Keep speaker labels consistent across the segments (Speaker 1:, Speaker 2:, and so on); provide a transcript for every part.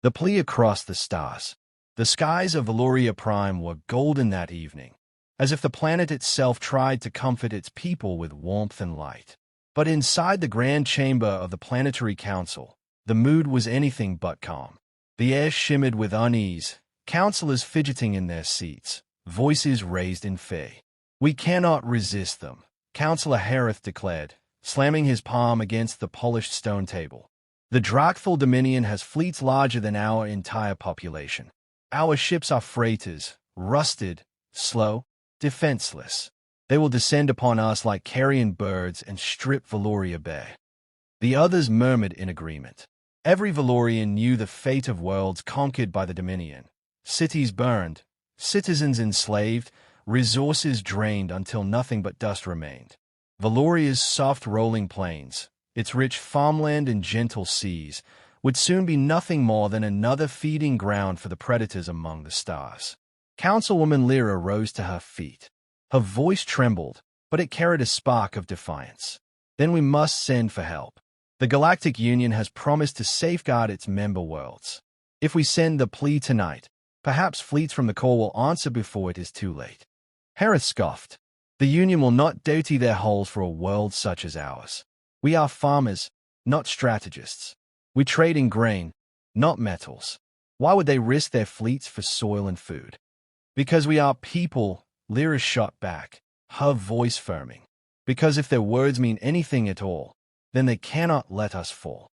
Speaker 1: The plea across the stars. The skies of Veloria Prime were golden that evening, as if the planet itself tried to comfort its people with warmth and light. But inside the grand chamber of the Planetary Council, the mood was anything but calm. The air shimmered with unease, councillors fidgeting in their seats, voices raised in fear. "We cannot resist them," Councillor Harith declared, slamming his palm against the polished stone table. "The Drakthal Dominion has fleets larger than our entire population. Our ships are freighters, rusted, slow, defenseless. They will descend upon us like carrion birds and strip Veloria bare." The others murmured in agreement. Every Velorian knew the fate of worlds conquered by the Dominion. Cities burned, citizens enslaved, resources drained until nothing but dust remained. Veloria's soft rolling plains, its rich farmland and gentle seas, would soon be nothing more than another feeding ground for the predators among the stars. Councilwoman Lyra rose to her feet. Her voice trembled, but it carried a spark of defiance. "Then we must send for help. The Galactic Union has promised to safeguard its member worlds. If we send the plea tonight, perhaps fleets from the core will answer before it is too late." Harith scoffed. "The Union will not dirty their holes for a world such as ours. We are farmers, not strategists. We trade in grain, not metals. Why would they risk their fleets for soil and food?" "Because we are people," Lyra shot back, her voice firming. "Because if their words mean anything at all, then they cannot let us fall."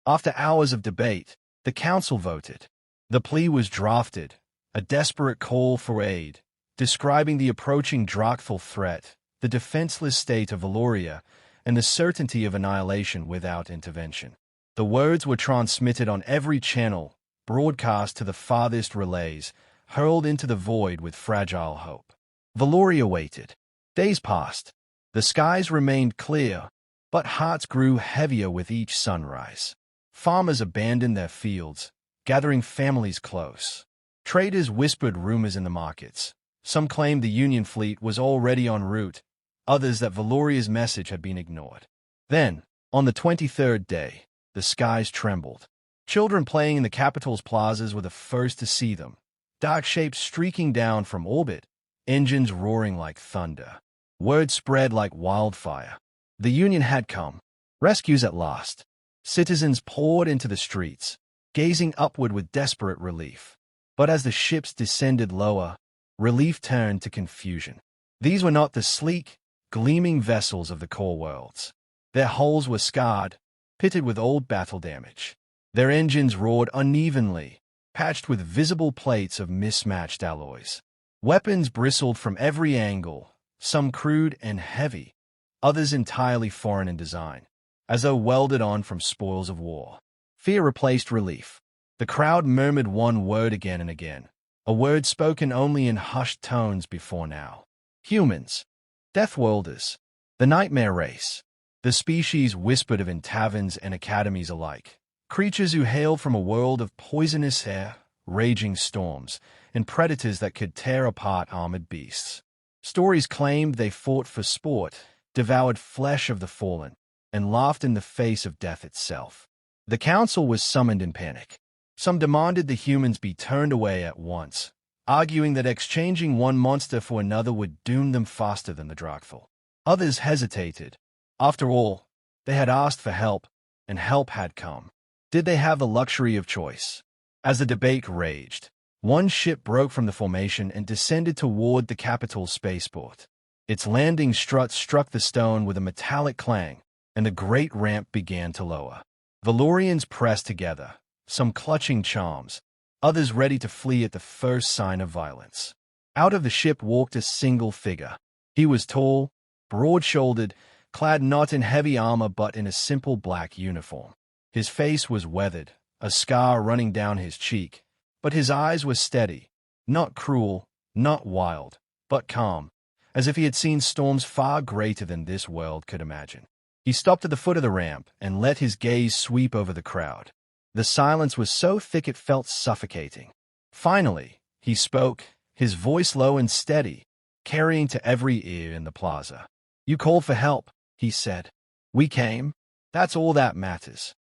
Speaker 1: After hours of debate, the council voted. The plea was drafted, a desperate call for aid, describing the approaching Drakthal threat, the defenseless state of Veloria, and the certainty of annihilation without intervention. The words were transmitted on every channel, broadcast to the farthest relays, hurled into the void with fragile hope. Veloria waited. Days passed. The skies remained clear, but hearts grew heavier with each sunrise. Farmers abandoned their fields, gathering families close. Traders whispered rumors in the markets. Some claimed the Union fleet was already en route, others that Veloria's message had been ignored. Then, on the 23rd day, the skies trembled. Children playing in the capital's plazas were the first to see them, dark shapes streaking down from orbit, engines roaring like thunder. Word spread like wildfire. The Union had come. Rescues at last. Citizens poured into the streets, gazing upward with desperate relief. But as the ships descended lower, relief turned to confusion. These were not the sleek, gleaming vessels of the core worlds. Their hulls were scarred, pitted with old battle damage. Their engines roared unevenly, patched with visible plates of mismatched alloys. Weapons bristled from every angle, some crude and heavy, others entirely foreign in design, as though welded on from spoils of war. Fear replaced relief. The crowd murmured one word again and again, a word spoken only in hushed tones before now. Humans. Deathworlders. The nightmare race. The species whispered of in taverns and academies alike. Creatures who hailed from a world of poisonous air, raging storms, and predators that could tear apart armored beasts. Stories claimed they fought for sport, devoured flesh of the fallen, and laughed in the face of death itself. The council was summoned in panic. Some demanded the humans be turned away at once, arguing that exchanging one monster for another would doom them faster than the Drakthal. Others hesitated. After all, they had asked for help, and help had come. Did they have the luxury of choice? As the debate raged, one ship broke from the formation and descended toward the capital's spaceport. Its landing struts struck the stone with a metallic clang, and the great ramp began to lower. Velorians pressed together, some clutching charms, others ready to flee at the first sign of violence. Out of the ship walked a single figure. He was tall, broad-shouldered, clad not in heavy armor but in a simple black uniform. His face was weathered, a scar running down his cheek, but his eyes were steady, not cruel, not wild, but calm, as if he had seen storms far greater than this world could imagine. He stopped at the foot of the ramp and let his gaze sweep over the crowd. The silence was so thick it felt suffocating. Finally, he spoke, his voice low and steady, carrying to every ear in the plaza. "You called for help," he said. "We came. That's all that matters."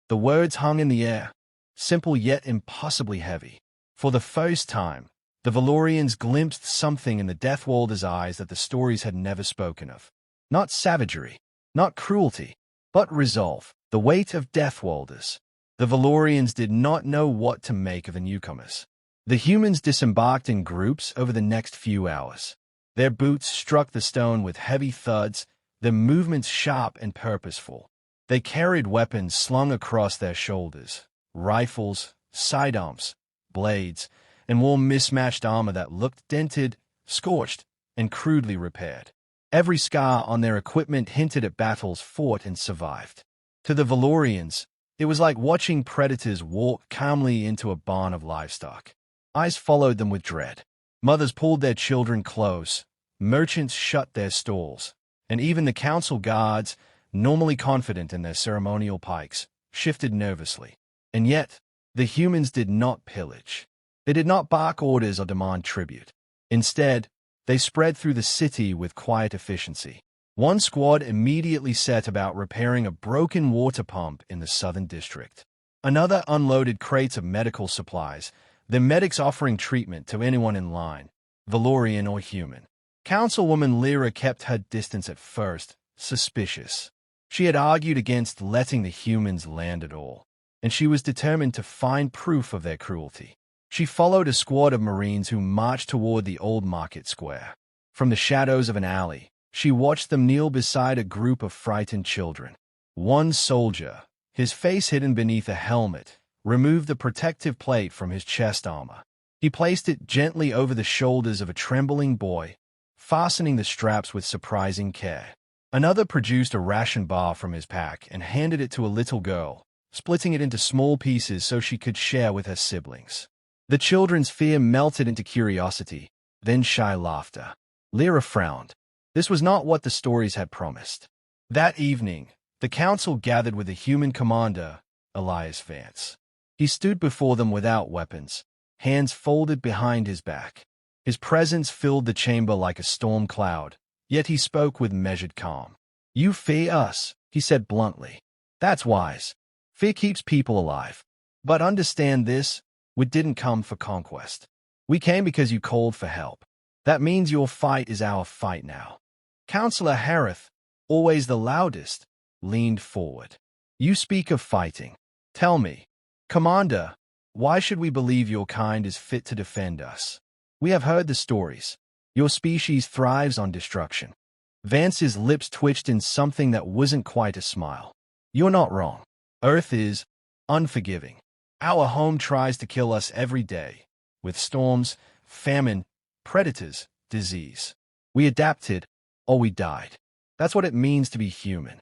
Speaker 1: The words hung in the air, simple yet impossibly heavy. For the first time, the Velorians glimpsed something in the Deathworlders' eyes that the stories had never spoken of. Not savagery, not cruelty, but resolve, the weight of Deathworlders. The Velorians did not know what to make of the newcomers. The humans disembarked in groups over the next few hours. Their boots struck the stone with heavy thuds, their movements sharp and purposeful. They carried weapons slung across their shoulders, rifles, sidearms, blades, and wore mismatched armor that looked dented, scorched, and crudely repaired. Every scar on their equipment hinted at battles fought and survived. To the Velorians, it was like watching predators walk calmly into a barn of livestock. Eyes followed them with dread. Mothers pulled their children close, merchants shut their stalls, and even the council guards, normally confident in their ceremonial pikes, shifted nervously. And yet, the humans did not pillage. They did not bark orders or demand tribute. Instead, they spread through the city with quiet efficiency. One squad immediately set about repairing a broken water pump in the southern district. Another unloaded crates of medical supplies, the medics offering treatment to anyone in line, Velorian or human. Councilwoman Lyra kept her distance at first, suspicious. She had argued against letting the humans land at all, and she was determined to find proof of their cruelty. She followed a squad of Marines who marched toward the old market square. From the shadows of an alley, she watched them kneel beside a group of frightened children. One soldier, his face hidden beneath a helmet, removed the protective plate from his chest armor. He placed it gently over the shoulders of a trembling boy, fastening the straps with surprising care. Another produced a ration bar from his pack and handed it to a little girl, splitting it into small pieces so she could share with her siblings. The children's fear melted into curiosity, then shy laughter. Lyra frowned. This was not what the stories had promised. That evening, the council gathered with the human commander, Elias Vance. He stood before them without weapons, hands folded behind his back. His presence filled the chamber like a storm cloud, yet he spoke with measured calm. "You fear us," he said bluntly. "That's wise. Fear keeps people alive. But understand this, we didn't come for conquest. We came because you called for help. That means your fight is our fight now." Councillor Harith, always the loudest, leaned forward. "You speak of fighting. Tell me, Commander, why should we believe your kind is fit to defend us? We have heard the stories. Your species thrives on destruction." Vance's lips twitched in something that wasn't quite a smile. "You're not wrong. Earth is unforgiving. Our home tries to kill us every day, with storms, famine, predators, disease. We adapted, or we died. That's what it means to be human."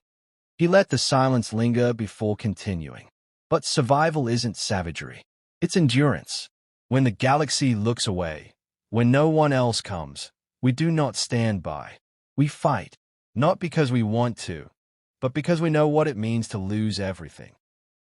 Speaker 1: He let the silence linger before continuing. "But survival isn't savagery. It's endurance. When the galaxy looks away, when no one else comes, we do not stand by. We fight, not because we want to, but because we know what it means to lose everything."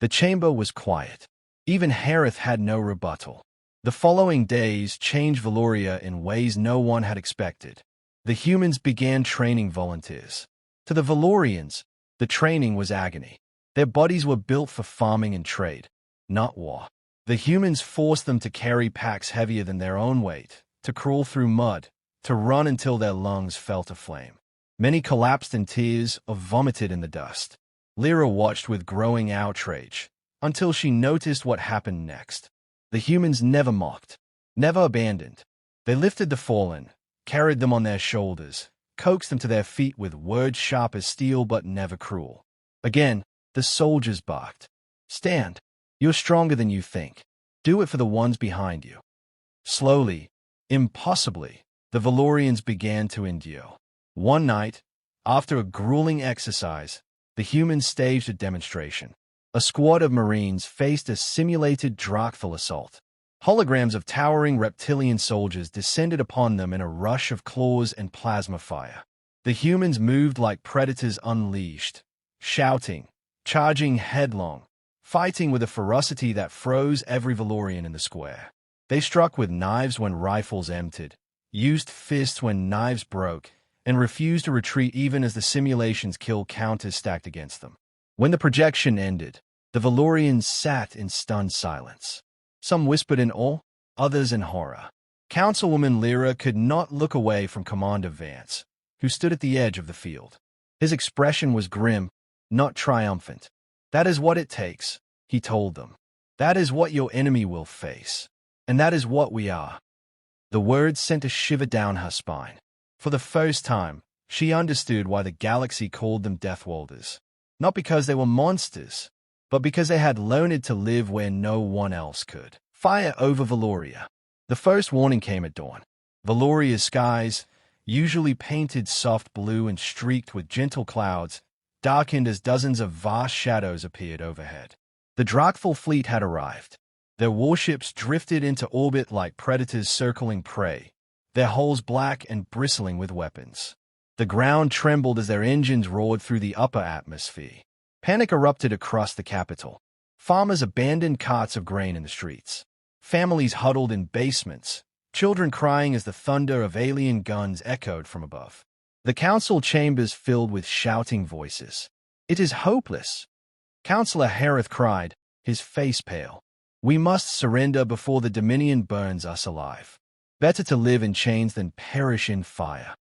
Speaker 1: The chamber was quiet. Even Harith had no rebuttal. The following days changed Veloria in ways no one had expected. The humans began training volunteers. To the Velorians, the training was agony. Their bodies were built for farming and trade, not war. The humans forced them to carry packs heavier than their own weight, to crawl through mud, to run until their lungs felt aflame. Many collapsed in tears or vomited in the dust. Lyra watched with growing outrage, until she noticed what happened next. The humans never mocked, never abandoned. They lifted the fallen, carried them on their shoulders, coaxed them to their feet with words sharp as steel but never cruel. Again, the soldiers barked. "Stand. You're stronger than you think. Do it for the ones behind you." Slowly, impossibly, the Velorians began to endure. One night, after a grueling exercise, the humans staged a demonstration. A squad of Marines faced a simulated Drakthal assault. Holograms of towering reptilian soldiers descended upon them in a rush of claws and plasma fire. The humans moved like predators unleashed, shouting, charging headlong, fighting with a ferocity that froze every Velorian in the square. They struck with knives when rifles emptied, used fists when knives broke, and refused to retreat even as the simulation's kill counters stacked against them. When the projection ended, The Velorians sat in stunned silence. Some whispered in awe, others in horror. Councilwoman Lyra could not look away from Commander Vance, who stood at the edge of the field. His expression was grim, not triumphant. "That is what it takes," he told them. "That is what your enemy will face. And that is what we are." The words sent a shiver down her spine. For the first time, she understood why the galaxy called them Deathworlders. Not because they were monsters, but because they had learned to live where no one else could. Fire over Veloria. The first warning came at dawn. Veloria's skies, usually painted soft blue and streaked with gentle clouds, darkened as dozens of vast shadows appeared overhead. The Drakthal fleet had arrived. Their warships drifted into orbit like predators circling prey, their hulls black and bristling with weapons. The ground trembled as their engines roared through the upper atmosphere. Panic erupted across the capital. Farmers abandoned carts of grain in the streets. Families huddled in basements, children crying as the thunder of alien guns echoed from above. The council chambers filled with shouting voices. "It is hopeless," Councillor Harith cried, his face pale. "We must surrender before the Dominion burns us alive. Better to live in chains than perish in fire."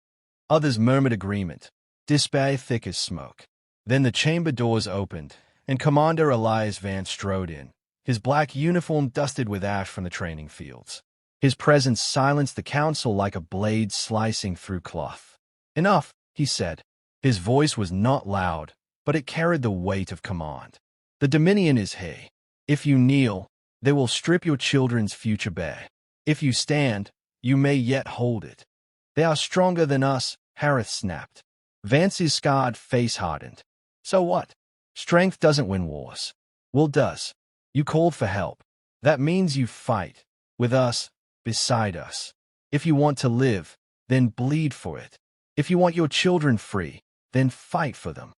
Speaker 1: Others murmured agreement, despair thick as smoke. Then the chamber doors opened, and Commander Elias Vance strode in, his black uniform dusted with ash from the training fields. His presence silenced the council like a blade slicing through cloth. "Enough," he said. His voice was not loud, but it carried the weight of command. "The Dominion is here. If you kneel, they will strip your children's future bare. If you stand, you may yet hold it." "They are stronger than us," Harith snapped. Vance's scarred face hardened. "So what? Strength doesn't win wars. Will does. You called for help. That means you fight. With us, beside us. If you want to live, then bleed for it. If you want your children free, then fight for them."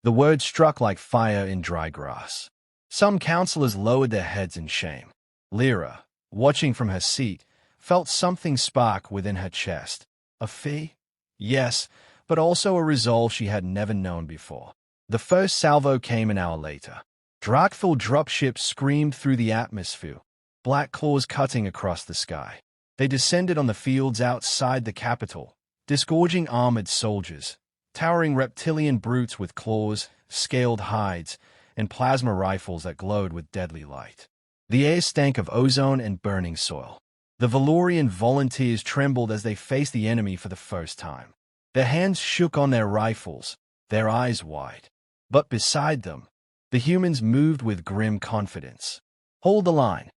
Speaker 1: The words struck like fire in dry grass. Some councillors lowered their heads in shame. Lyra, watching from her seat, felt something spark within her chest. A fear? Yes, but also a resolve she had never known before. The first salvo came an hour later. Drakthal dropships screamed through the atmosphere, black claws cutting across the sky. They descended on the fields outside the capital, disgorging armored soldiers, towering reptilian brutes with claws, scaled hides, and plasma rifles that glowed with deadly light. The air stank of ozone and burning soil. The Velorian volunteers trembled as they faced the enemy for the first time. Their hands shook on their rifles, their eyes wide. But beside them, the humans moved with grim confidence. "Hold the line."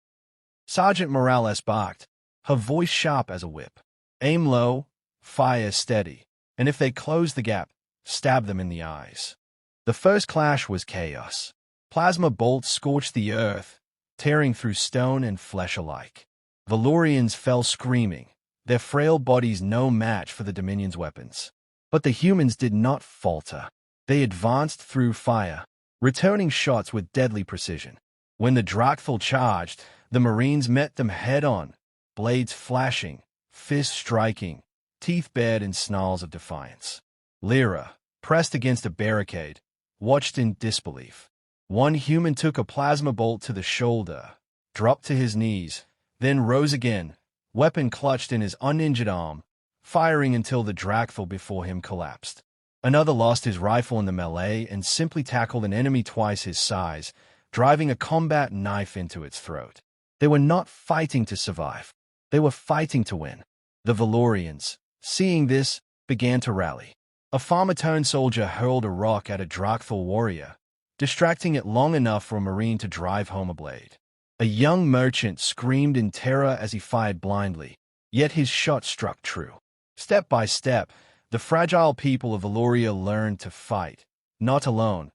Speaker 1: Sergeant Morales barked, her voice sharp as a whip. "Aim low, fire steady, and if they close the gap, stab them in the eyes." The first clash was chaos. Plasma bolts scorched the earth, tearing through stone and flesh alike. Velorians fell screaming, their frail bodies no match for the Dominion's weapons. But the humans did not falter. They advanced through fire, returning shots with deadly precision. When the Drakthal charged, the Marines met them head-on, blades flashing, fists striking, teeth bared in snarls of defiance. Lyra, pressed against a barricade, watched in disbelief. One human took a plasma bolt to the shoulder, dropped to his knees, then rose again, weapon clutched in his uninjured arm, firing until the Drakthal before him collapsed. Another lost his rifle in the melee and simply tackled an enemy twice his size, driving a combat knife into its throat. They were not fighting to survive. They were fighting to win. The Velorians, seeing this, began to rally. A farmer-turned-soldier hurled a rock at a Drakthal warrior, distracting it long enough for a Marine to drive home a blade. A young merchant screamed in terror as he fired blindly, yet his shot struck true. Step by step, the fragile people of Veloria learned to fight, not alone,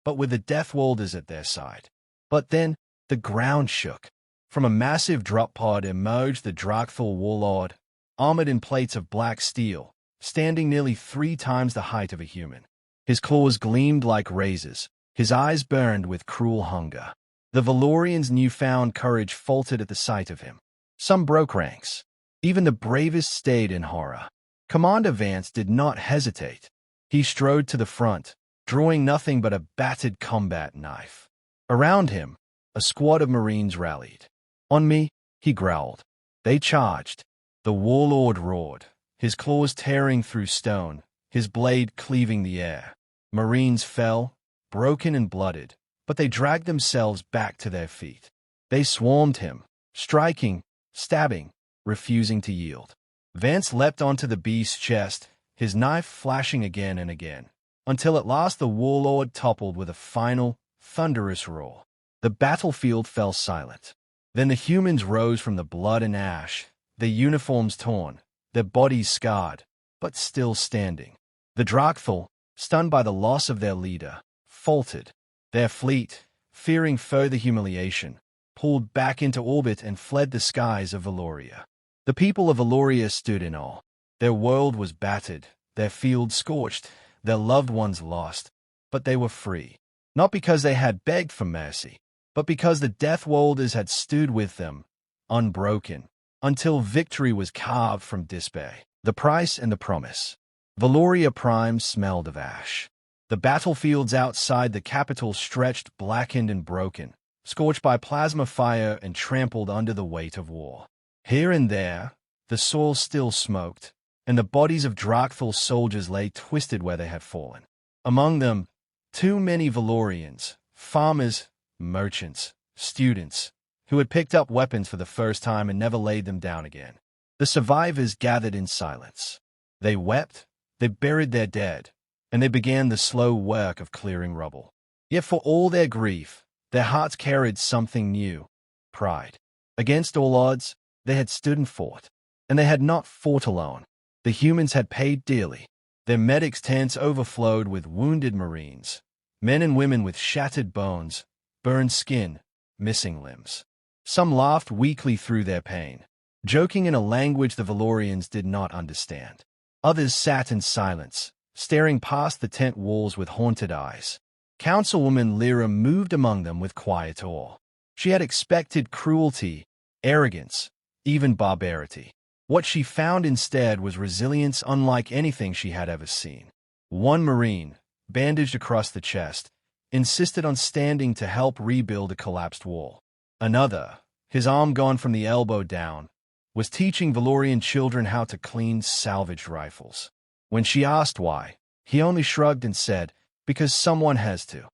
Speaker 1: but with the Deathworlders at their side. But then, the ground shook. From a massive drop pod emerged the Drakthal warlord, armored in plates of black steel, standing nearly 3 times the height of a human. His claws gleamed like razors, his eyes burned with cruel hunger. The Velorians' newfound courage faltered at the sight of him. Some broke ranks. Even the bravest stayed in horror. Commander Vance did not hesitate. He strode to the front, drawing nothing but a battered combat knife. Around him, a squad of Marines rallied. "On me," he growled. They charged. The warlord roared, his claws tearing through stone, his blade cleaving the air. Marines fell, broken and blooded, but they dragged themselves back to their feet. They swarmed him, striking, stabbing, refusing to yield. Vance leapt onto the beast's chest, his knife flashing again and again, until at last the warlord toppled with a final, thunderous roar. The battlefield fell silent. Then the humans rose from the blood and ash, their uniforms torn, their bodies scarred, but still standing. The Drakthal, stunned by the loss of their leader, faltered. Their fleet, fearing further humiliation, pulled back into orbit and fled the skies of Veloria. The people of Veloria stood in awe. Their world was battered, their fields scorched, their loved ones lost, but they were free. Not because they had begged for mercy, but because the Deathworlders had stood with them, unbroken, until victory was carved from despair. The price and the promise. Veloria Prime smelled of ash. The battlefields outside the capital stretched blackened and broken, scorched by plasma fire and trampled under the weight of war. Here and there, the soil still smoked, and the bodies of Drakthal soldiers lay twisted where they had fallen. Among them, too many Velorians, farmers, merchants, students, who had picked up weapons for the first time and never laid them down again. The survivors gathered in silence. They wept, they buried their dead, and they began the slow work of clearing rubble. Yet for all their grief, their hearts carried something new: pride. Against all odds, they had stood and fought. And they had not fought alone. The humans had paid dearly. Their medics' tents overflowed with wounded Marines, men and women with shattered bones, burned skin, missing limbs. Some laughed weakly through their pain, joking in a language the Velorians did not understand. Others sat in silence, staring past the tent walls with haunted eyes. Councilwoman Lyra moved among them with quiet awe. She had expected cruelty, arrogance, even barbarity. What she found instead was resilience unlike anything she had ever seen. One Marine, bandaged across the chest, insisted on standing to help rebuild a collapsed wall. Another, his arm gone from the elbow down, was teaching Velorian children how to clean salvaged rifles. When she asked why, he only shrugged and said, "Because someone has to."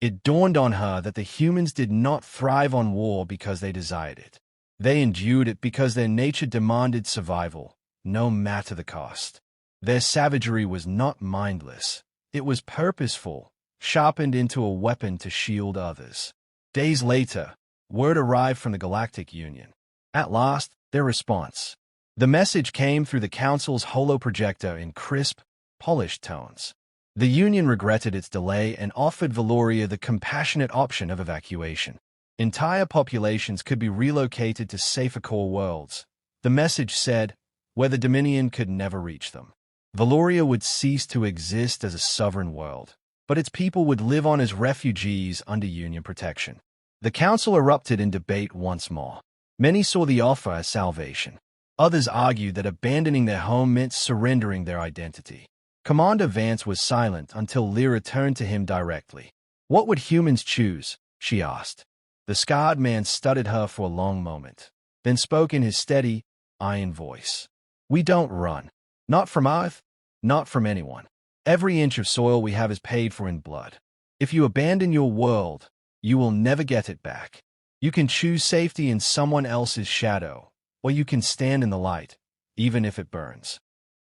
Speaker 1: It dawned on her that the humans did not thrive on war because they desired it. They endured it because their nature demanded survival, no matter the cost. Their savagery was not mindless. It was purposeful, sharpened into a weapon to shield others. Days later, word arrived from the Galactic Union. At last, their response. The message came through the Council's holoprojector in crisp, polished tones. The Union regretted its delay and offered Veloria the compassionate option of evacuation. Entire populations could be relocated to safer core worlds. The message said, where the Dominion could never reach them. Veloria would cease to exist as a sovereign world, but its people would live on as refugees under Union protection. The Council erupted in debate once more. Many saw the offer as salvation. Others argued that abandoning their home meant surrendering their identity. Commander Vance was silent until Lyra turned to him directly. "What would humans choose?" she asked. The scarred man studied her for a long moment, then spoke in his steady, iron voice. "We don't run. Not from Earth, not from anyone. Every inch of soil we have is paid for in blood. If you abandon your world, you will never get it back. You can choose safety in someone else's shadow, or you can stand in the light, even if it burns."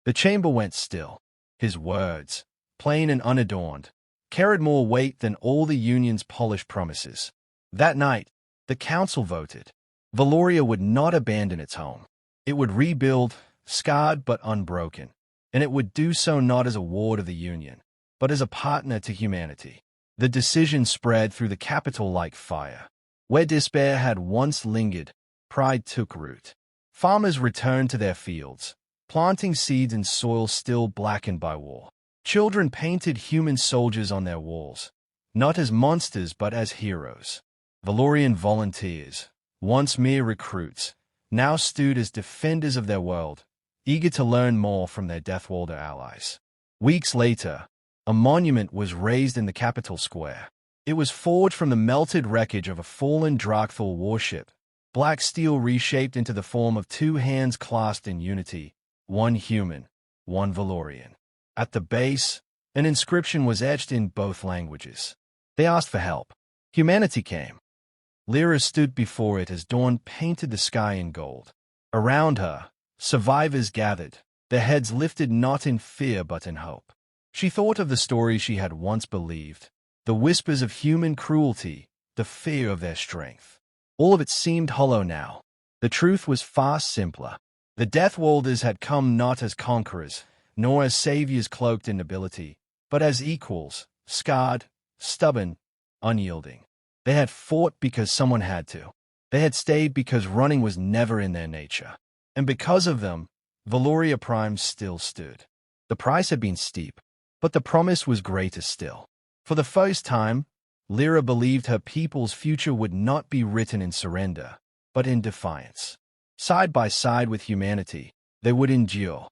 Speaker 1: The chamber went still. His words, plain and unadorned, carried more weight than all the Union's polished promises. That night, the Council voted. Veloria would not abandon its home. It would rebuild, scarred but unbroken, and it would do so not as a ward of the Union, but as a partner to humanity. The decision spread through the capital like fire. Where despair had once lingered, pride took root. Farmers returned to their fields, planting seeds in soil still blackened by war. Children painted human soldiers on their walls, not as monsters but as heroes. Velorian volunteers, once mere recruits, now stood as defenders of their world, eager to learn more from their Deathworlder allies. Weeks later, a monument was raised in the capital square. It was forged from the melted wreckage of a fallen Drakthal warship, black steel reshaped into the form of two hands clasped in unity, one human, one Velorian. At the base, an inscription was etched in both languages. They asked for help. Humanity came. Lyra stood before it as dawn painted the sky in gold. Around her, survivors gathered, their heads lifted not in fear but in hope. She thought of the stories she had once believed, the whispers of human cruelty, the fear of their strength. All of it seemed hollow now. The truth was far simpler. The Deathworlders had come not as conquerors, nor as saviors cloaked in nobility, but as equals, scarred, stubborn, unyielding. They had fought because someone had to. They had stayed because running was never in their nature. And because of them, Veloria Prime still stood. The price had been steep, but the promise was greater still. For the first time, Lyra believed her people's future would not be written in surrender, but in defiance. Side by side with humanity, they would endure.